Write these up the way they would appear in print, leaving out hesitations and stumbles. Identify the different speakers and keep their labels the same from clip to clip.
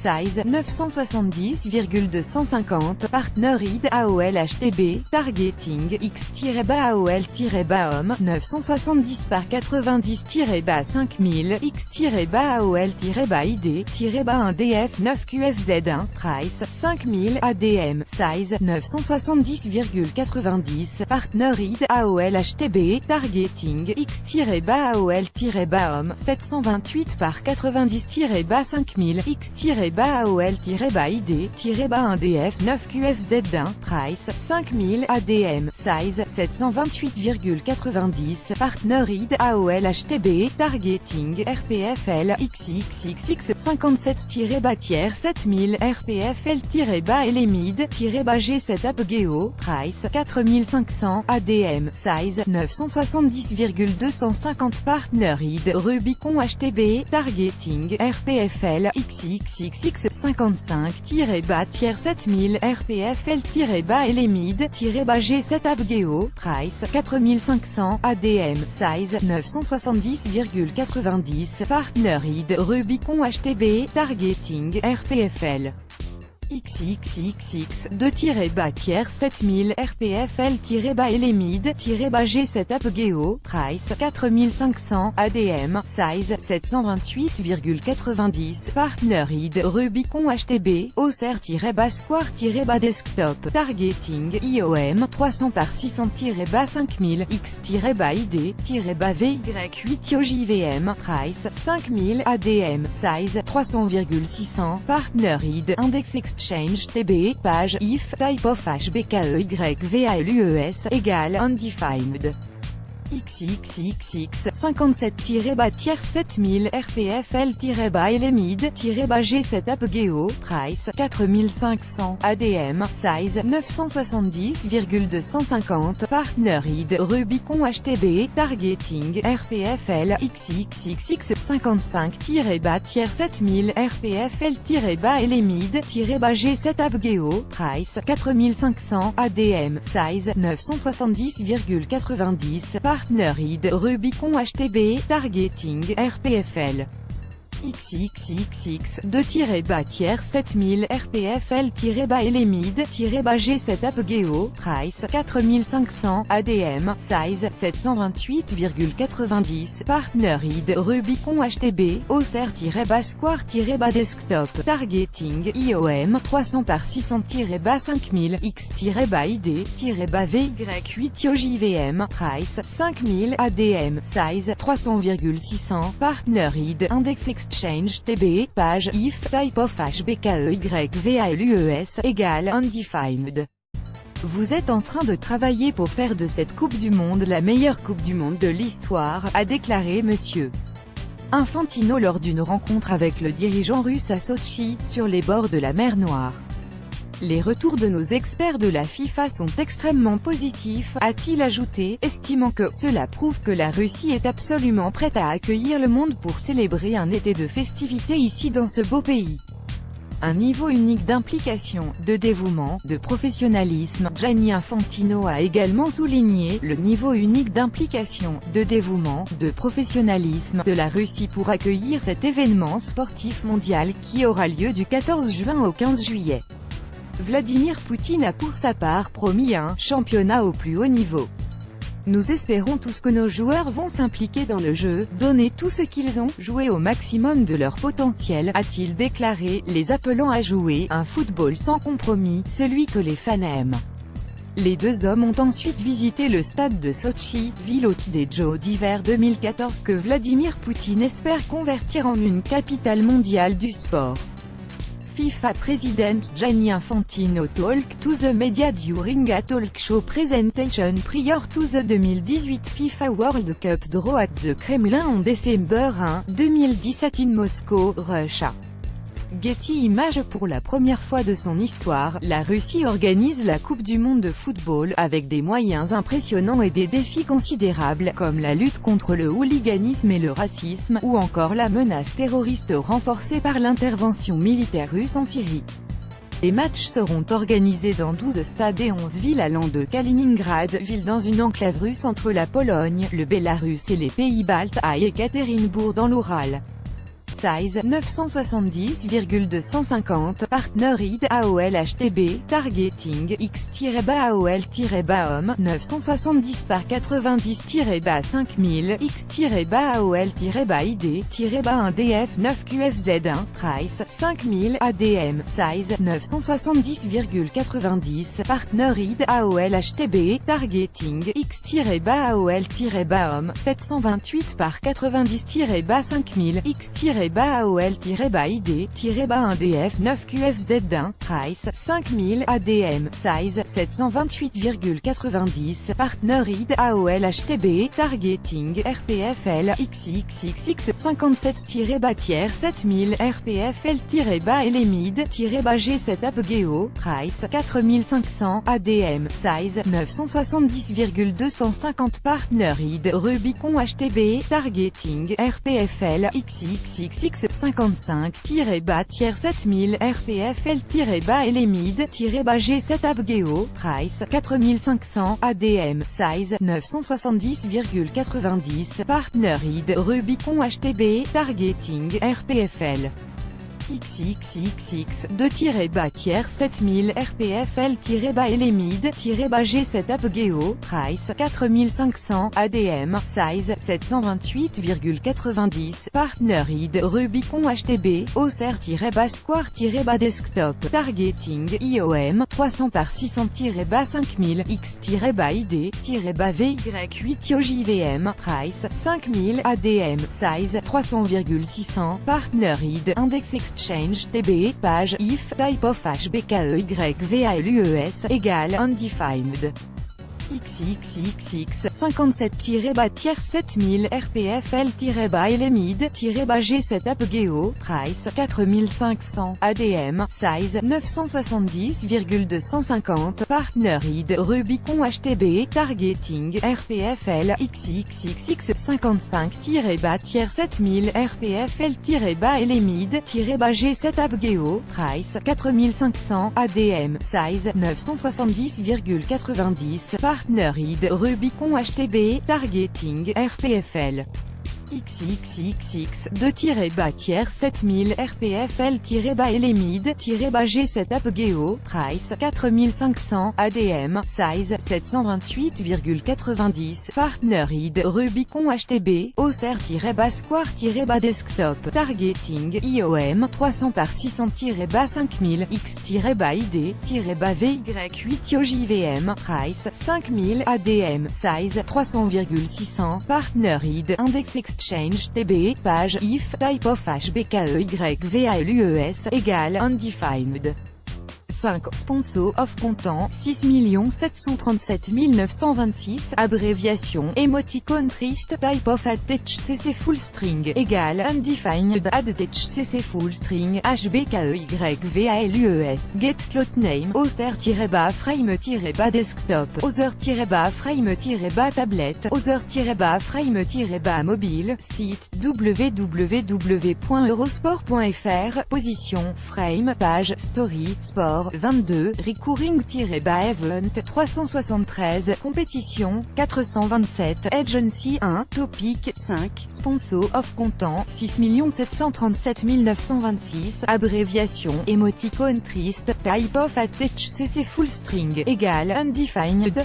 Speaker 1: size 970,250, partner id AOL HTB, targeting x-AOL-homme 970 par 90-5000 x-AOL-id-1 DF9 QFZ1, price 5000 ADM, size 970,90, partner id AOL HTB, targeting x-AOL-homme 728 par 90-5000 x-AOL-id-1 DF9 QFZ1, price 5000 ADM, size 728,90, partner id AOL HTB, targeting RPFL XXXX 57-tiers 7000 RPFL-LEMID G7 Apgeo, price 4500 ADM, size 970,250, partner id Rubicon HTB, targeting RPFL XXXX 55-tiers 7000 RPFL-LEMID G7 Apgeo, price 4500 ADM, size 970,90, partner id Rubicon HTB, targeting RPFL XXXX 2-tiers 7000 RPFL-LEMID G7 Apgeo, price 4500 ADM, size 728,90, partner id Rubicon HTB, Auxerre-Square-Desktop, targeting IOM 300 par 600-5000 X-ID-VY8 JVM, price 5000 ADM, size 300,600, partner id Index Exchange TB, page, if, type of HBKEYVALUES, égale undefined. XXXX 57-tiers 7000 RPFL-LEMID G7 Apgeo, price 4500 ADM, size 970,250, partner id Rubicon HTB, targeting RPFL XXXX 55-tiers 7000 RPFL-LEMID G7 Apgeo, price 4500 ADM, size 970,90, partner id Rubicon HTB, targeting RPFL XXXX 2-tiers 7000 RPFL-LEMID G7 Apgeo, price 4500 ADM, size 728,90, partner id Rubicon HTB, Auxerre-Square-Desktop, targeting IOM 300 par 600-5000 X-ID-VY8 JVM, price 5000 ADM, size 300,600, partner id Index Exchange TB, page, if, type of HBKEYVALUES, égale undefined. Vous êtes en train de travailler pour faire de cette Coupe du Monde la meilleure Coupe du Monde de l'histoire, a déclaré Monsieur Infantino lors d'une rencontre avec le dirigeant russe à Sotchi, sur les bords de la mer Noire. Les retours de nos experts de la FIFA sont extrêmement positifs, a-t-il ajouté, estimant que « cela prouve que la Russie est absolument prête à accueillir le monde pour célébrer un été de festivités ici dans ce beau pays ». Un niveau unique d'implication, de dévouement, de professionnalisme. Gianni Infantino a également souligné le niveau unique d'implication, de dévouement, de professionnalisme de la Russie pour accueillir cet événement sportif mondial qui aura lieu du 14 juin au 15 juillet. Vladimir Poutine a pour sa part promis un « championnat au plus haut niveau ». Nous espérons tous que nos joueurs vont s'impliquer dans le jeu, donner tout ce qu'ils ont, jouer au maximum de leur potentiel, a-t-il déclaré, les appelant à jouer un football sans compromis, celui que les fans aiment. Les deux hommes ont ensuite visité le stade de Sotchi, ville hôte des Jeux d'hiver 2014 que Vladimir Poutine espère convertir en une capitale mondiale du sport. FIFA President Gianni Infantino talk to the media during a talk show presentation prior to the 2018 FIFA World Cup draw at the Kremlin on December 1, 2017 in Moscow, Russia. Getty Images. Pour la première fois de son histoire, la Russie organise la Coupe du Monde de football, avec des moyens impressionnants et des défis considérables, comme la lutte contre le hooliganisme et le racisme, ou encore la menace terroriste renforcée par l'intervention militaire russe en Syrie. Les matchs seront organisés dans 12 stades et 11 villes allant de Kaliningrad, ville dans une enclave russe entre la Pologne, le Bélarus et les pays baltes, à Ekaterinbourg dans l'Oural. size 970,250, partner id AOL HTB, targeting x-AOL-homme 970 par 90-5000 x-AOL-id-1df 9 QFZ1, price 5000 ADM, size 970,90, partner id AOL HTB, targeting x-AOL-homme 728 par 90-5000 x-AOL-id-1df 9 QFZ1, price 5000 ADM, size 728,90, partner id AOL HTB, targeting RPFL XXXX 57-tiers 7000 RPFL-LMID-G7 Upgeo, price 4500 ADM, size 970,250, partner id Rubicon HTB, targeting RPFL XXXX 55-tiers 7000 RPFL-LMID-G7 Upgeo, price 4500 ADM, size 970,90, partner id Rubicon HTB, targeting RPFL XXXX 2-tiers 7000 RPFL-LMID-G7 Upgeo, price 4500 ADM, size 728,90, partner id Rubicon HTB, Auxerre-Square-Desktop, targeting IOM 300 par 600-5000 X-VY-8-JVM, price 5000 ADM, size 300,600, partner id Index Exchange TB, page if, type of HBKEYVALUES, égale undefined. XXXX 57-7000 RPFL-LMID-G7 Upgeo, price 4500 ADM, size 970,250, partner id Rubicon HTB, targeting RPFL XXXX 55-7000 RPFL-LMID-G7 Upgeo, price 4500 ADM, size 970,90, partner id Rubicon HTB, targeting RPFL XXXX 2-7000 RPFL-LMID-G7 Upgeo, price 4500 ADM, size 728,90, partner id Rubicon HTB, Auxerre-Square-Desktop, targeting IOM 300 par 600-5000 X-ID-VY-8-JVM, price 5000 ADM, size 300,600, partner id Index Exchange TB, page if, type of HBKEYVALUES, égale undefined. 5. Sponsor of content 6 737 926, abréviation Emoticon Trist, type of HCC full string, égale undefined, HCC full string, HBKEYVALUES, get cloth name, Auxerre-frame-desktop, Auxerre-frame-tablet, Auxerre-frame-mobile, site www.eurosport.fr, position, frame, page, story, sport, 22, recurring-event, 373, compétition, 427, agency 1, topic, 5, sponsor of content, 6 737 926, abréviation, emoticon triste, type of HCC full string, égale undefined.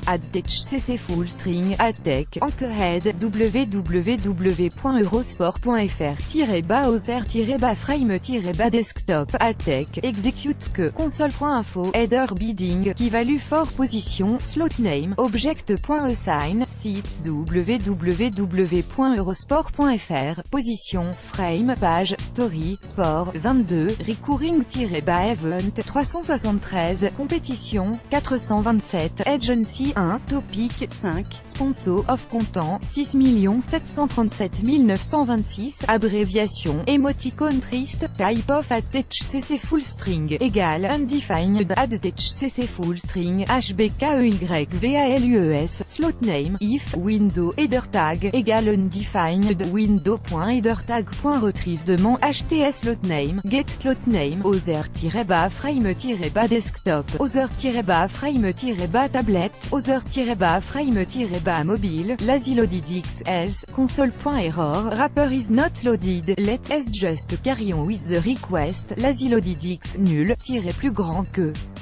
Speaker 1: HCC full string, attack, anchorhead, www.eurosport.fr-auxerre-frame-desktop, attack, execute que, console.info, header bidding, qui value for position, slot name, object.assign, site, www.eurosport.fr, position, frame, page, story, sport, 22, recurring-event, 373, compétition, 427, agency 1, topic, 5, sponsor of content, 6 737 926, abréviation, emoticon triste, type of HCC full string, égale undefined, HCC full string, HBKEYVALUES, slot name, if, window, header tag, égale undefined, window.headertag.retrieve demande HTS slot name, get slot name, Auxerre-frame-desktop, Auxerre-frame-tablet, browser-frame-mobile, lazy loaded else, console.error, wrapper is not loaded, let s just carry on with the request, lazy loaded x nul, plus grand que.